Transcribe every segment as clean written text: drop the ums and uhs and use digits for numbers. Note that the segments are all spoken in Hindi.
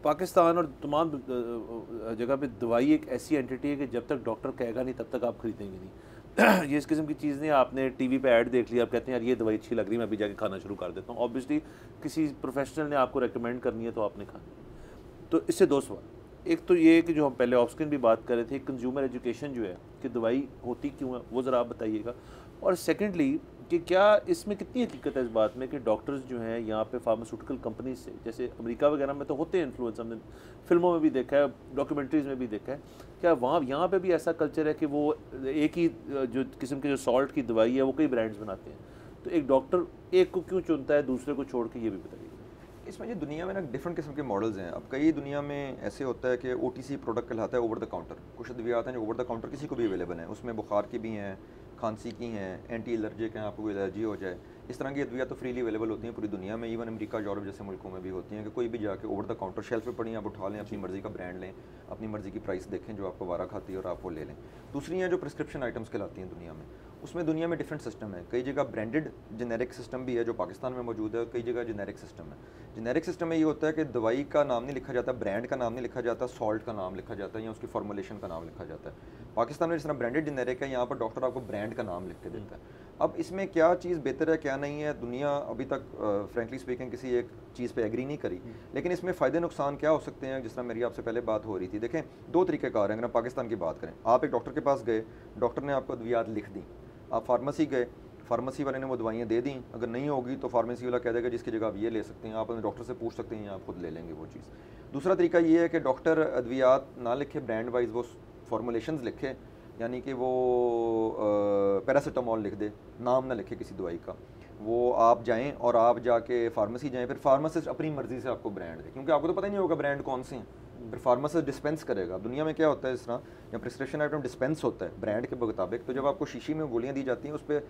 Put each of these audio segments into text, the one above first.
पाकिस्तान और तमाम जगह पे दवाई एक ऐसी एंटिटी है कि जब तक डॉक्टर कहेगा नहीं तब तक आप खरीदेंगे नहीं। ये इस किस्म की चीज़ नहीं, आपने टीवी पे ऐड देख लिया, आप कहते हैं यार ये दवाई अच्छी लग रही है, मैं अभी जाके खाना शुरू कर देता हूँ। ऑब्वियसली किसी प्रोफेशनल ने आपको रेकमेंड करनी है तो आपने खानी। तो इससे दो सवाल, एक तो ये कि जो हम पहले ऑफ स्क्रीन भी बात कर रहे थे, कंज्यूमर एजुकेशन जो है कि दवाई होती क्यों है, वो ज़रा आप बताइएगा। और सेकेंडली कि क्या इसमें कितनी हकीकत है इस बात में कि डॉक्टर्स जो हैं यहाँ पे फार्मास्यूटिकल कंपनीज से, जैसे अमेरिका वगैरह में तो होते हैं इन्फ्लुएंस, हमने फिल्मों में भी देखा है, डॉक्यूमेंट्रीज़ में भी देखा है, क्या वहाँ यहाँ पे भी ऐसा कल्चर है कि वो एक ही जो किस्म के जो सॉल्ट की दवाई है वो कई ब्रांड्स बनाते हैं, तो एक डॉक्टर एक को क्यों चुनता है दूसरे को छोड़ के, ये भी बताइए। इसमें ये दुनिया में ना डिफरेंट किस्म के मॉडल्स हैं। अब कई दुनिया में ऐसे होता है कि OTC प्रोडक्ट कहलाता है, ओवर द काउंटर। कुछ अद्वियात हैं जो ओवर द काउंटर किसी को भी अवेलेबल हैं, उसमें बुखार की भी हैं, खांसी की हैं, एंटी एलर्जिक हैं, आपको एलर्जी हो जाए, इस तरह की अद्वियात तो फ्रीली अवेलेबल होती हैं पूरी दुनिया में। इवन अमेरिका, यूरोप जैसे मुल्कों में भी होती हैं कि कोई भी जाके ओवर द काउंटर शेल्फ पे पड़ी, आप उठा लें, अपनी मर्ज़ी का ब्रांड लें, अपनी मर्ज़ी की प्राइस देखें जो आपको वारा खाती है और आप वो ले लें। दूसरी हैं जो प्रिस्क्रिप्शन आइटम्स कहलाती हैं दुनिया में, उसमें दुनिया में डिफरेंट सिस्टम है। कई जगह ब्रांडेड जेनेरिक सिस्टम भी है जो पाकिस्तान में मौजूद है, और कई जगह जेनेरिक सिस्टम है। जेनेरिक सिस्टम में ये होता है कि दवाई का नाम नहीं लिखा जाता, ब्रांड का नाम नहीं लिखा जाता, सॉल्ट का नाम लिखा जाता है या उसकी फॉर्मुलेशन का नाम लिखा जाता है। पाकिस्तान में जिस तरह ब्रांडेड जेनेरिक है, यहाँ पर डॉक्टर आपको ब्रांड का नाम लिख के देता है। अब इसमें क्या चीज़ बेहतर है क्या नहीं है, दुनिया अभी तक फ्रेंकली स्पीकिंग किसी एक चीज़ पे एग्री नहीं करी। लेकिन इसमें फ़ायदे नुकसान क्या हो सकते हैं, जिस तरह मेरी आपसे पहले बात हो रही थी। देखें, दो तरीक़ेकार हैं। अगर हम पाकिस्तान की बात करें, आप एक डॉक्टर के पास गए, डॉक्टर ने आपको अद्वियात लिख दी, आप फार्मेसी गए, फार्मेसी वाले ने वो दवाइयाँ दे दी, अगर नहीं होगी तो फार्मेसी वाला कह देगा जिसकी जगह आप ये ले सकते हैं, आप अपने डॉक्टर से पूछ सकते हैं या आप खुद ले लेंगे वो चीज़। दूसरा तरीका ये है कि डॉक्टर अद्वियात ना लिखे, ब्रांड वाइज वो फॉर्मुलेशंस लिखे, यानी कि वो पैरासीटामोल लिख दे, नाम ना लिखे किसी दवाई का। वो आप जाएं और आप जाके फार्मेसी जाएं, फिर फार्मासिस्ट अपनी मर्ज़ी से आपको ब्रांड दे, क्योंकि आपको तो पता ही नहीं होगा ब्रांड कौन से हैं। फिर फार्मासिस्ट डिस्पेंस करेगा। दुनिया में क्या होता है, इस तरह या प्रिस्क्रिप्शन आइटम डिस्पेंस होता है ब्रांड के मुताबिक, तो जब आपको शीशी में गोलियाँ दी जाती हैं उस पर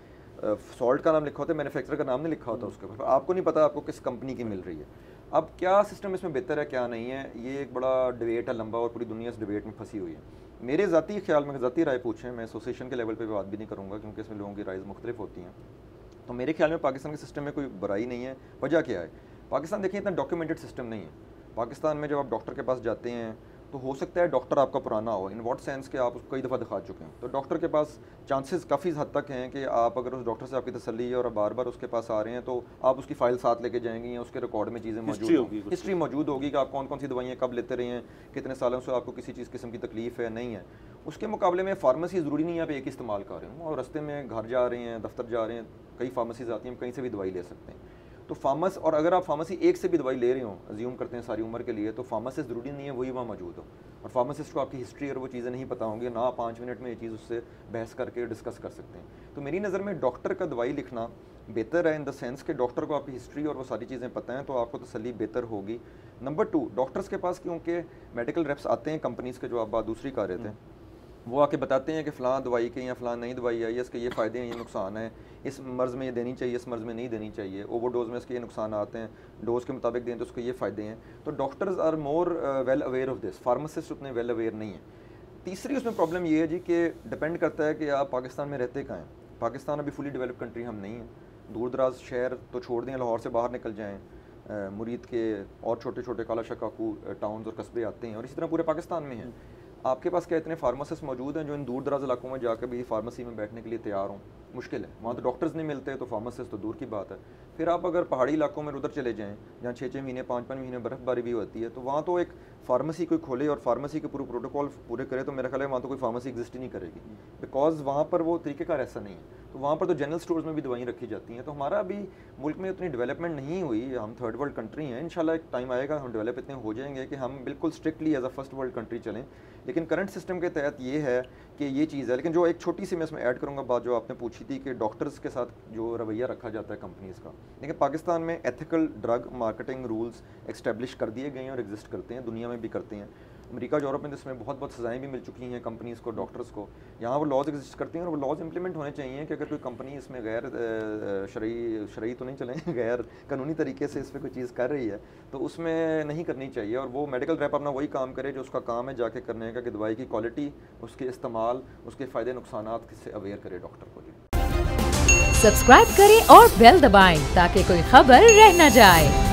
सॉल्ट का नाम लिखा होता है, मैन्युफैक्चरर का नाम नहीं लिखा होता उसके ऊपर, आपको नहीं पता आपको किस कंपनी की मिल रही है। अब क्या सिस्टम इसमें बेहतर है क्या नहीं है, ये एक बड़ा डिबेट है लंबा, और पूरी दुनिया इस डिबेट में फंसी हुई है। मेरे ज़ाती ख्याल में, ज़ाती राय पूछें, मैं एसोसिएशन के लेवल पे बात भी नहीं करूँगा क्योंकि इसमें लोगों की राय मुख्तलिफ होती हैं, तो मेरे ख्याल में पाकिस्तान के सिस्टम में कोई बुराई नहीं है। वजह क्या है, पाकिस्तान देखिए इतना डॉक्यूमेंटेड सिस्टम नहीं है। पाकिस्तान में जब आप डॉक्टर के पास जाते हैं तो हो सकता है डॉक्टर आपका पुराना हो, इन व्हाट सेंस कि आप उसको कई दफ़ा दिखा चुके हैं, तो डॉक्टर के पास चांसेस काफ़ी हद तक हैं कि आप अगर उस डॉक्टर से आपकी तसल्ली है और बार बार उसके पास आ रहे हैं, तो आप उसकी फ़ाइल साथ लेके जाएंगे या उसके रिकॉर्ड में चीज़ें मौजूद होगी, हिस्ट्री मौजूद होगी कि आप कौन कौन सी दवाइयाँ कब लेते रहे हैं, कितने सालों से आपको किसी चीज़ किस्म की तकलीफ़ है नहीं है। उसके मुकाबले में फार्मेसी ज़रूरी नहीं है आप एक ही इस्तेमाल कर रहे हो, और रस्ते में घर जा रहे हैं, दफ्तर जा रहे हैं, कई फार्मेसीज आती हैं, कहीं से भी दवाई ले सकते हैं। तो फार्मस, और अगर आप फार्मेसी एक से भी दवाई ले रहे हो, अज्यूम करते हैं सारी उम्र के लिए, तो फार्मासिस्ट ज़रूरी नहीं है वही वहाँ मौजूद हो, और फार्मासिस्ट को आपकी हिस्ट्री और वो चीज़ें नहीं पता होंगी, ना 5 मिनट में ये चीज़ उससे बहस करके डिस्कस कर सकते हैं। तो मेरी नज़र में डॉक्टर का दवाई लिखना बेहतर है, इन द सेंस कि डॉक्टर को आपकी हिस्ट्री और वो सारी चीज़ें पता हैं, तो आपको तसल्ली बेहतर होगी। नंबर 2, डॉक्टर्स के पास क्योंकि मेडिकल रेप्स आते हैं कंपनीज़ के, जो आप बात दूसरी कर रहे थे, वो आके बताते हैं कि फ़लाँ दवाई के या फ़लाँ नई दवाई आई है, इसके ये फ़ायदे हैं, ये नुकसान है, इस मर्ज़ में ये देनी चाहिए, इस मर्ज़ में नहीं देनी चाहिए, ओवरडोज में इसके ये नुकसान आते हैं, डोज के मुताबिक दें तो उसके ये फ़ायदे हैं। तो doctors are more well aware of this, pharmacist उतने वेल अवेयर नहीं है। तीसरी उसमें प्रॉब्लम ये है जी कि डिपेंड करता है कि आप पाकिस्तान में रहते कहाँ हैं। पाकिस्तान अभी फुली डेवलप कंट्री हम नहीं हैं, दूर दराज शहर तो छोड़ दें, लाहौर से बाहर निकल जाएँ, मुरीद के और छोटे छोटे काला शकाकू टाउन्स और कस्बे आते हैं, और इसी तरह पूरे पाकिस्तान में हैं। आपके पास क्या इतने फार्मासिस्ट मौजूद हैं जो इन दूर दराज इलाकों में जाकर भी फार्मेसी में बैठने के लिए तैयार हों? मुश्किल है, वहाँ तो डॉक्टर्स नहीं मिलते, तो फार्मासिस्ट तो दूर की बात है। फिर आप अगर पहाड़ी इलाकों में उधर चले जाएँ जहाँ 6-6 महीने 5-5 महीने बर्फ़बारी भी होती है, तो वहाँ तो एक फार्मेसी कोई खोले और फार्मेसी के पूरे प्रोटोकॉल पूरे करे, तो मेरा ख्याल है वहाँ तो कोई फार्मेसी एग्जिस्ट ही नहीं करेगी, बिकॉज वहाँ पर वो तरीक़ेकार ऐसा नहीं है। तो वहाँ पर तो जनरल स्टोर्स में भी दवाइयाँ रखी जाती हैं। तो हमारा अभी मुल्क में उतनी डेवलपमेंट नहीं हुई, हम थर्ड वर्ल्ड कंट्री हैं, इंशाल्लाह एक टाइम आएगा हम डेवलप इतने हो जाएंगे कि हम बिल्कुल strictly as a first world country चलें। लेकिन करंट सिस्टम के तहत ये है कि ये चीज़ है। लेकिन जो एक छोटी सी मैं इसमें ऐड करूँगा बात, जो आपने पूछी थी कि डॉक्टर्स के साथ जो रवैया रखा जाता है कंपनीज़ का, देखिए पाकिस्तान में एथिकल ड्रग मार्केटिंग रूल्स एक्स्टेब्लिश कर दिए गए हैं और एग्जिस्ट करते हैं, दुनिया में भी करते हैं। अमेरिका, यूरोप में इसमें बहुत बहुत सज़ाएँ भी मिल चुकी हैं कंपनीज़ को, डॉक्टर्स को। यहाँ वो लॉज एग्जिस्ट करती हैं और वो लॉज इंप्लीमेंट होने चाहिए कि अगर कोई कंपनी इसमें गैर शरई तो नहीं चलें, गैर कानूनी तरीके से इस पर कोई चीज़ कर रही है तो उसमें नहीं करनी चाहिए। और वो मेडिकल रैप अपना वही काम करे जो उसका काम है जाके करने का, कि दवाई की क्वालिटी, उसके इस्तेमाल, उसके फ़ायदे नुकसान से अवेयर करे डॉक्टर को। सब्सक्राइब करें और बेल दबाएं ताकि कोई खबर रह न जाए।